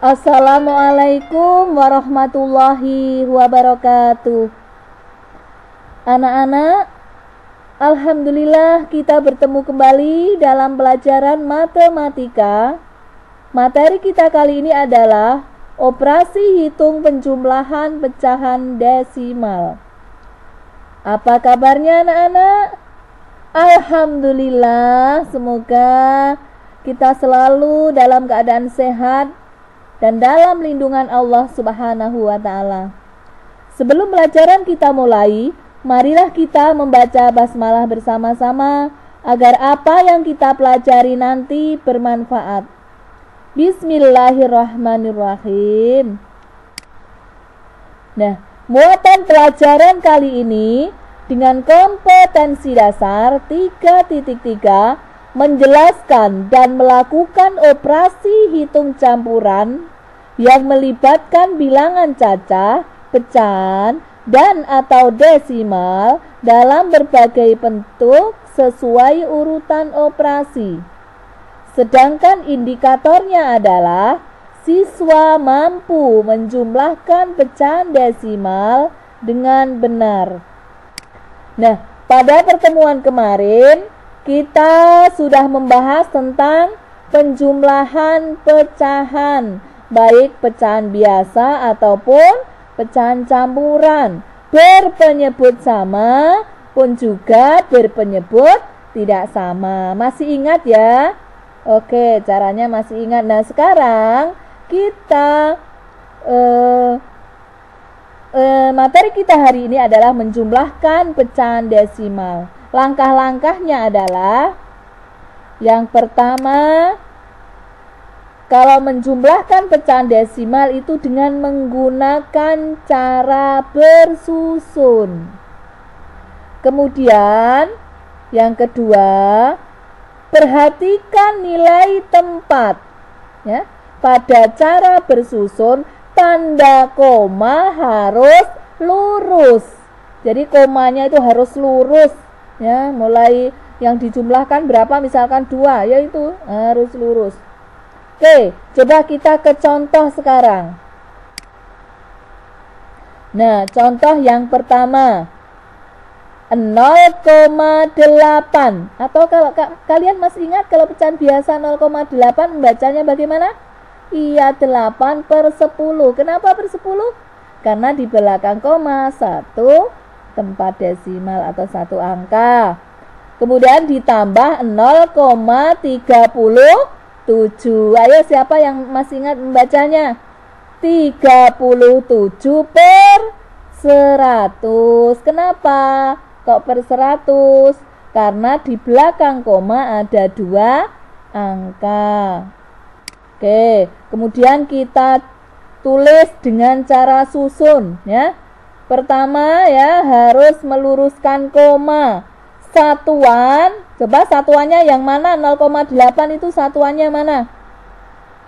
Assalamualaikum warahmatullahi wabarakatuh. Anak-anak, alhamdulillah kita bertemu kembali dalam pelajaran matematika. Materi kita kali ini adalah operasi hitung penjumlahan pecahan desimal. Apa kabarnya anak-anak? Alhamdulillah, semoga kita selalu dalam keadaan sehat dan dalam lindungan Allah Subhanahu wa ta'ala. Sebelum pelajaran kita mulai, marilah kita membaca basmalah bersama-sama agar apa yang kita pelajari nanti bermanfaat. Bismillahirrahmanirrahim. Nah, muatan pelajaran kali ini dengan kompetensi dasar 3.3 menjelaskan dan melakukan operasi hitung campuran yang melibatkan bilangan cacah, pecahan, dan atau desimal dalam berbagai bentuk sesuai urutan operasi. Sedangkan indikatornya adalah siswa mampu menjumlahkan pecahan desimal dengan benar. Nah, pada pertemuan kemarin kita sudah membahas tentang penjumlahan pecahan, baik pecahan biasa ataupun pecahan campuran, berpenyebut sama pun juga berpenyebut tidak sama. Masih ingat ya? Oke, caranya masih ingat. Nah, sekarang kita materi kita hari ini adalah menjumlahkan pecahan desimal. Langkah-langkahnya adalah yang pertama, kalau menjumlahkan pecahan desimal itu dengan menggunakan cara bersusun. Kemudian yang kedua, perhatikan nilai tempat ya. Pada cara bersusun, tanda koma harus lurus. Jadi komanya itu harus lurus ya. Mulai yang dijumlahkan berapa, misalkan 2, yaitu harus lurus. Oke, coba kita ke contoh sekarang. Nah, contoh yang pertama 0,8. Atau kalau kalian masih ingat, kalau pecahan biasa 0,8 membacanya bagaimana? Iya, 8/10. Kenapa per 10? Karena di belakang koma 1 tempat desimal atau 1 angka. Kemudian ditambah 0,37. Ayo, siapa yang masih ingat membacanya? 37/100. Kenapa kok per 100? Karena di belakang koma ada 2 angka. Oke, kemudian kita tulis dengan cara susun ya. Pertama ya, harus meluruskan koma. Satuan, coba satuannya yang mana? 0,8 itu satuannya mana?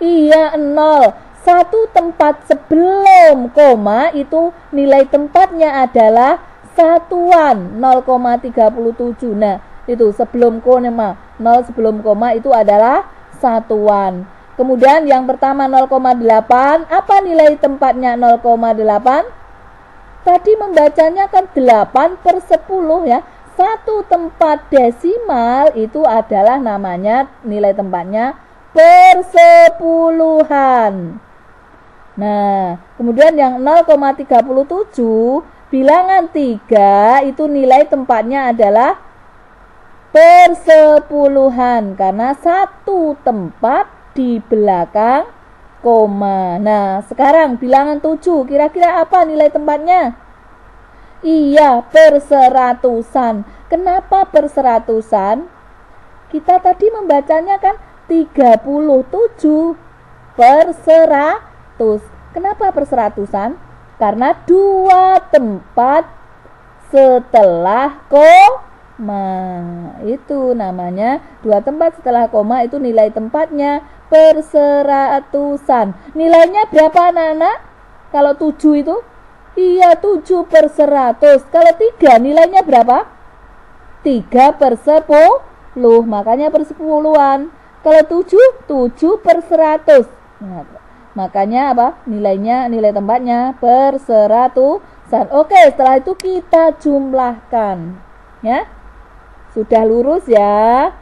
Iya, 0. Satu tempat sebelum koma itu nilai tempatnya adalah satuan 0,37. Nah, itu sebelum koma. 0 sebelum koma itu adalah satuan. Kemudian yang pertama 0,8, apa nilai tempatnya 0,8? Tadi membacanya kan 8/10 ya. Satu tempat desimal itu adalah namanya nilai tempatnya persepuluhan. Nah, kemudian yang 0,37 bilangan 3 itu nilai tempatnya adalah persepuluhan karena satu tempat di belakang koma. Nah, sekarang bilangan 7, kira-kira apa nilai tempatnya? Iya, perseratusan. Kenapa perseratusan? Kita tadi membacanya kan 37/100. Kenapa perseratusan? Karena 2 tempat setelah koma. Itu namanya 2 tempat setelah koma, itu nilai tempatnya perseratusan. Nilainya berapa anak-anak? Kalau 7 itu? Iya, 7/100. Kalau 3 nilainya berapa? 3/10. Makanya persepuluhan. Kalau 7 7/100. Nah, Makanya apa? Nilai tempatnya per 100-an. Oke, setelah itu kita jumlahkan. Ya. Sudah lurus ya.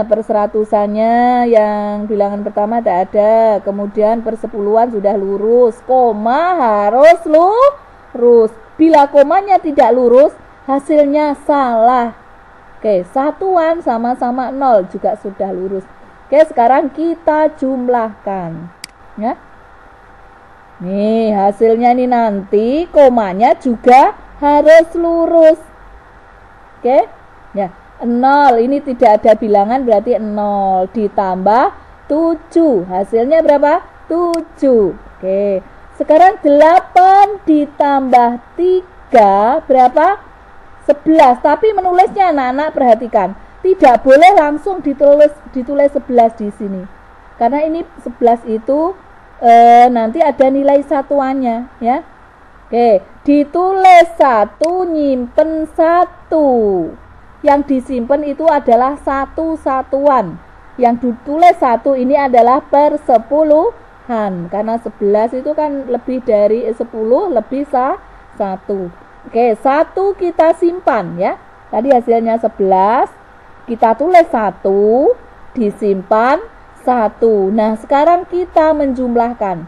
Per 100-annya yang bilangan pertama tak ada. Kemudian per 10-an sudah lurus. Koma harus lurus. Bila komanya tidak lurus, hasilnya salah. Oke, satuan sama-sama 0 juga sudah lurus. Oke, sekarang kita jumlahkan. Ya. Nih, hasilnya ini nanti komanya juga harus lurus. Oke. Ya, 0 ini tidak ada bilangan berarti 0 ditambah 7. Hasilnya berapa? 7. Oke. Sekarang 8 ditambah 3 berapa? 11. Tapi menulisnya anak-anak perhatikan, tidak boleh langsung ditulis 11 di sini. Karena ini 11 itu nanti ada nilai satuannya ya. Oke, ditulis 1, nyimpen 1. Yang disimpan itu adalah satu satuan. Yang ditulis 1 ini adalah per 10-an. Karena 11 itu kan lebih dari 10 lebih 1. Oke, 1 kita simpan ya. Tadi hasilnya 11. Kita tulis 1, disimpan 1. Nah, sekarang kita menjumlahkan.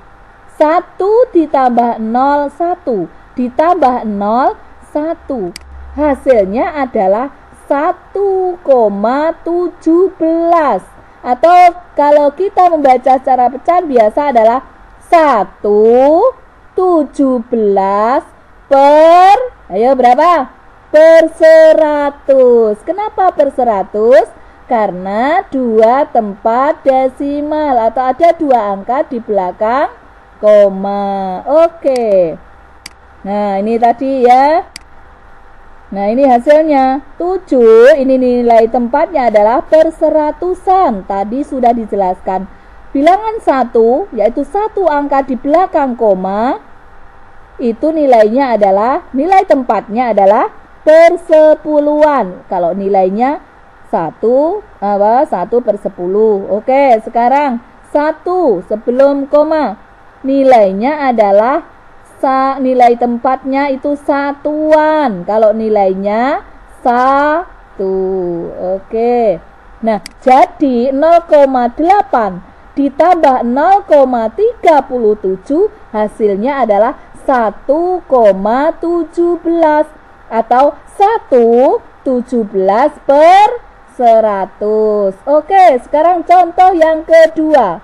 1 ditambah 0, 1. Ditambah 0, 1. Hasilnya adalah 1,17. Atau kalau kita membaca secara pecahan biasa adalah 1/17 per, ayo berapa? Per 100. Kenapa per 100? Karena 2 tempat desimal atau ada 2 angka di belakang koma. Oke. Nah, ini tadi ya. Nah, ini hasilnya 7. Ini nilai tempatnya adalah per 100-an. Tadi sudah dijelaskan. Bilangan 1, yaitu 1 angka di belakang koma, itu nilainya adalah, nilai tempatnya adalah per 10-an. Kalau nilainya 1 per 10. Oke, sekarang 1 sebelum koma. Nilainya adalah nilai tempatnya itu satuan. Kalau nilainya 1. Oke. Nah, jadi 0,8 ditambah 0,37 hasilnya adalah 1,17 atau 1/17 per 100. Oke, sekarang contoh yang kedua.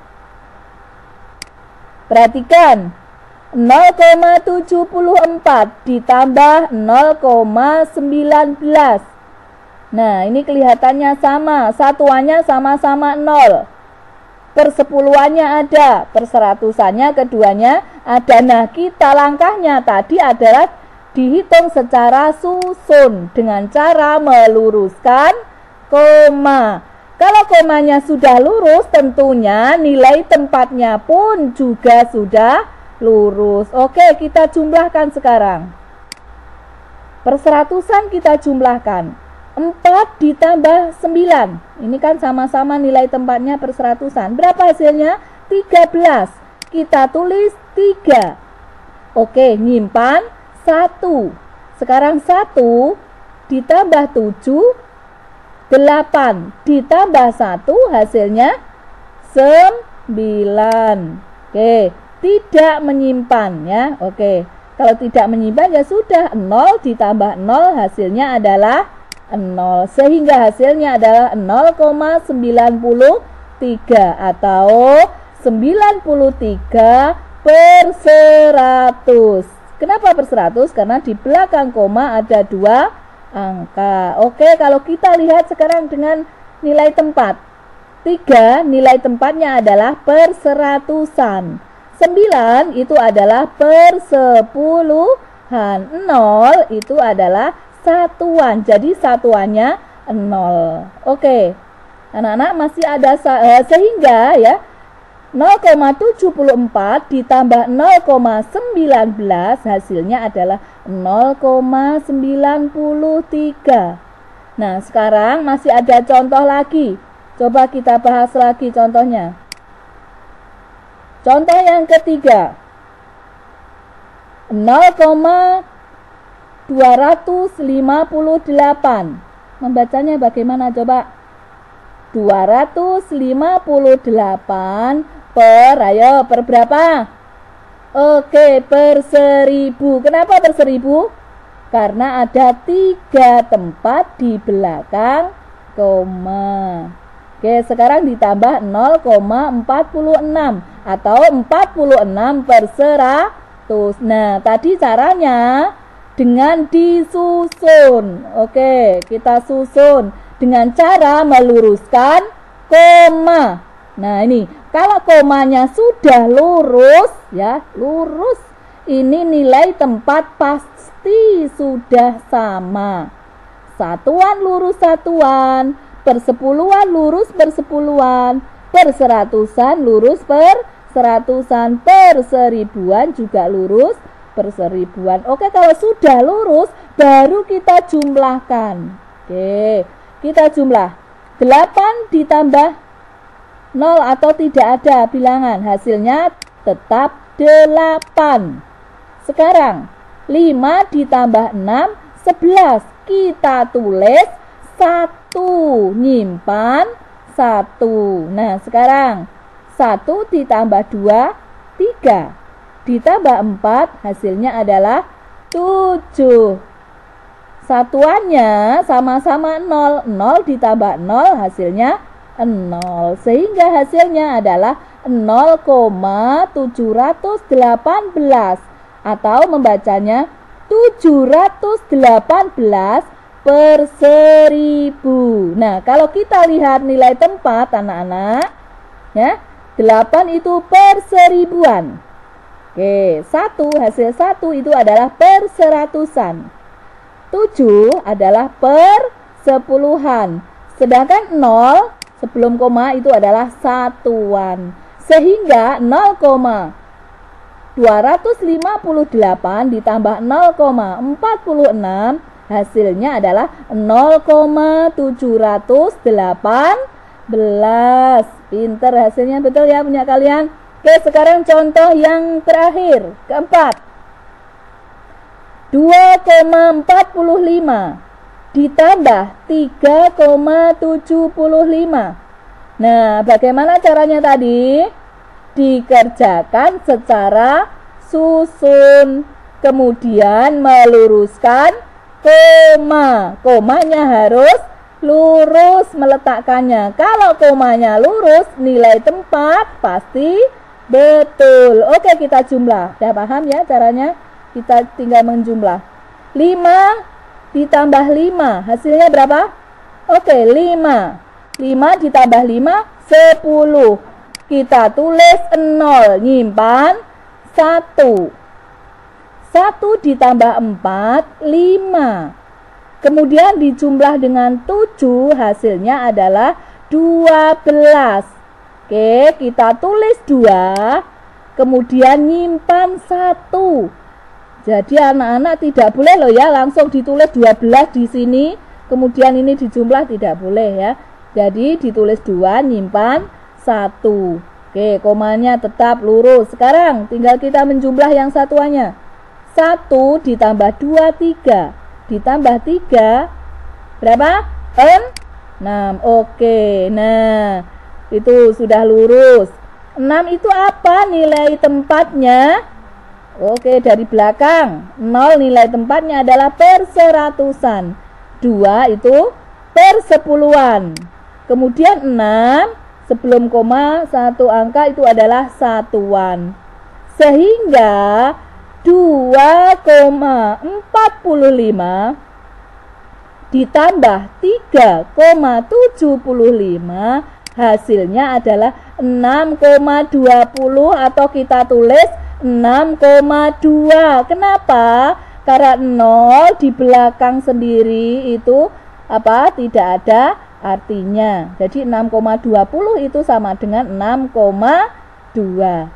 Perhatikan. 0,74 ditambah 0,19. Nah, ini kelihatannya sama. Satuannya sama-sama 0. Per 10-annya ada, per 100-annya keduanya ada. Nah, kita langkahnya tadi adalah dihitung secara susun dengan cara meluruskan koma. Kalau komanya sudah lurus, tentunya nilai tempatnya pun juga sudah lurus. Oke, kita jumlahkan sekarang. Per 100-an kita jumlahkan. 4 ditambah 9. Ini kan sama-sama nilai tempatnya per 100-an. Berapa hasilnya? 13. Kita tulis 3. Oke, nyimpan 1. Sekarang 1 ditambah 7, 8 ditambah 1 hasilnya 9. Oke, tidak menyimpan ya. Oke, kalau tidak menyimpan ya sudah, 0 ditambah 0 hasilnya adalah 0. Sehingga hasilnya adalah 0,93 atau 93 per 100. Kenapa per 100? Karena di belakang koma ada 2 angka. Oke, kalau kita lihat sekarang dengan nilai tempat. 3 nilai tempatnya adalah per 100-an. 9 itu adalah per 10-an. 0 itu adalah satuan. Jadi satuannya 0. Oke. Anak-anak masih ada sehingga ya 0,74 ditambah 0,19 hasilnya adalah 0,93. Nah, sekarang masih ada contoh lagi. Coba kita bahas lagi contohnya. Contoh yang ketiga, 0,258. Membacanya bagaimana coba? 258 per berapa? Oke, per 1000. Kenapa per 1000? Karena ada 3 tempat di belakang koma. Oke, sekarang ditambah 0,46 atau 46 per 100. Nah, tadi caranya dengan disusun. Oke, kita susun dengan cara meluruskan koma. Nah, ini kalau komanya sudah lurus, ya, lurus, ini nilai tempat pasti sudah sama. Satuan lurus satuan, persepuluhan lurus persepuluhan, perseratusan lurus perseratusan, perseribuan juga lurus perseribuan. Oke, kalau sudah lurus baru kita jumlahkan. Oke, kita jumlah 8 ditambah 0 atau tidak ada bilangan, hasilnya tetap 8. Sekarang 5 ditambah 6 11. Kita tulis 1, nyimpan 1. Nah, sekarang 1 ditambah 2 3 ditambah 4 hasilnya adalah 7. Satuannya sama-sama 0. 0 ditambah 0 hasilnya 0. Sehingga hasilnya adalah 0,718 atau membacanya 718 per 1000. Nah, kalau kita lihat nilai tempat anak-anak, ya, 8 itu per seribuan. Oke, 1 hasil 1 itu adalah per seratusan. 7 adalah per sepuluhan. Sedangkan 0 sebelum koma itu adalah satuan. Sehingga 0,258 ditambah 0,46 hasilnya adalah 0,718. Pinter hasilnya, betul ya punya kalian? Oke, sekarang contoh yang terakhir, keempat. 2,45 ditambah 3,75. Nah, bagaimana caranya tadi? Dikerjakan secara susun, kemudian meluruskan koma. Komanya harus lurus meletakkannya. Kalau komanya lurus, nilai tempat pasti betul. Oke, kita jumlah. Sudah paham ya caranya? Kita tinggal menjumlah. 5 ditambah 5 hasilnya berapa? Oke, 5 ditambah 5 10. Kita tulis 0, nyimpan 1. 1 ditambah 4 5. Kemudian dijumlah dengan 7 hasilnya adalah 12. Oke, kita tulis 2, kemudian nyimpan 1. Jadi anak-anak tidak boleh loh ya langsung ditulis 12 di sini, kemudian ini dijumlah, tidak boleh ya. Jadi ditulis 2, nyimpan 1. Oke, komanya tetap lurus. Sekarang tinggal kita menjumlah yang satuannya. 1 ditambah 2 3 ditambah 3 berapa? 6. Oke, nah itu sudah lurus. 6 itu apa nilai tempatnya? Oke, dari belakang. 0 nilai tempatnya adalah per seratusan. 2 itu per sepuluhan. Kemudian 6 sebelum koma 1 angka itu adalah satuan. Sehingga 2,45 ditambah 3,75 hasilnya adalah 6,20 atau kita tulis 6,2. Kenapa? Karena 0 di belakang sendiri itu apa? Tidak ada artinya. Jadi 6,20 itu sama dengan 6,2.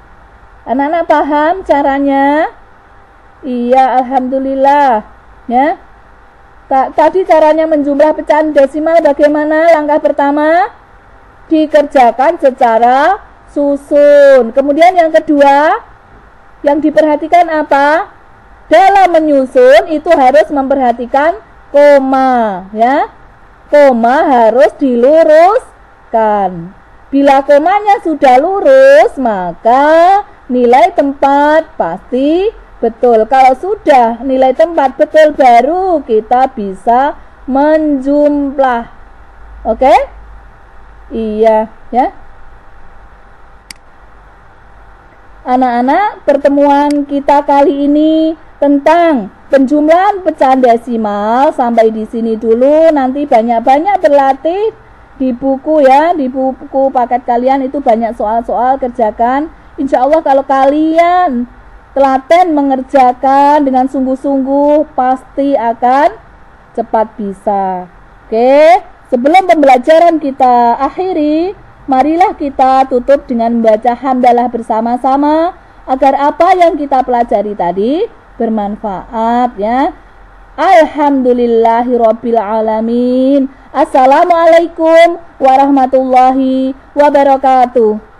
Anak-anak paham caranya? Iya, alhamdulillah. Ya. Tadi caranya menjumlah pecahan desimal bagaimana? Langkah pertama dikerjakan secara susun. Kemudian yang kedua, yang diperhatikan apa? Dalam menyusun itu harus memperhatikan koma, ya. Koma harus diluruskan. Bila komanya sudah lurus, maka nilai tempat pasti betul. Kalau sudah nilai tempat betul, baru kita bisa menjumlah. Oke? Iya, ya. Anak-anak, pertemuan kita kali ini tentang penjumlahan pecahan desimal sampai di sini dulu. Nanti banyak-banyak berlatih di buku, ya, di buku paket kalian itu banyak soal-soal, kerjakan. Insya Allah kalau kalian telaten mengerjakan dengan sungguh-sungguh, pasti akan cepat bisa. Oke, sebelum pembelajaran kita akhiri, marilah kita tutup dengan membaca hamdalah bersama-sama agar apa yang kita pelajari tadi bermanfaat, ya. Alhamdulillahirabbil alamin. Assalamualaikum warahmatullahi wabarakatuh.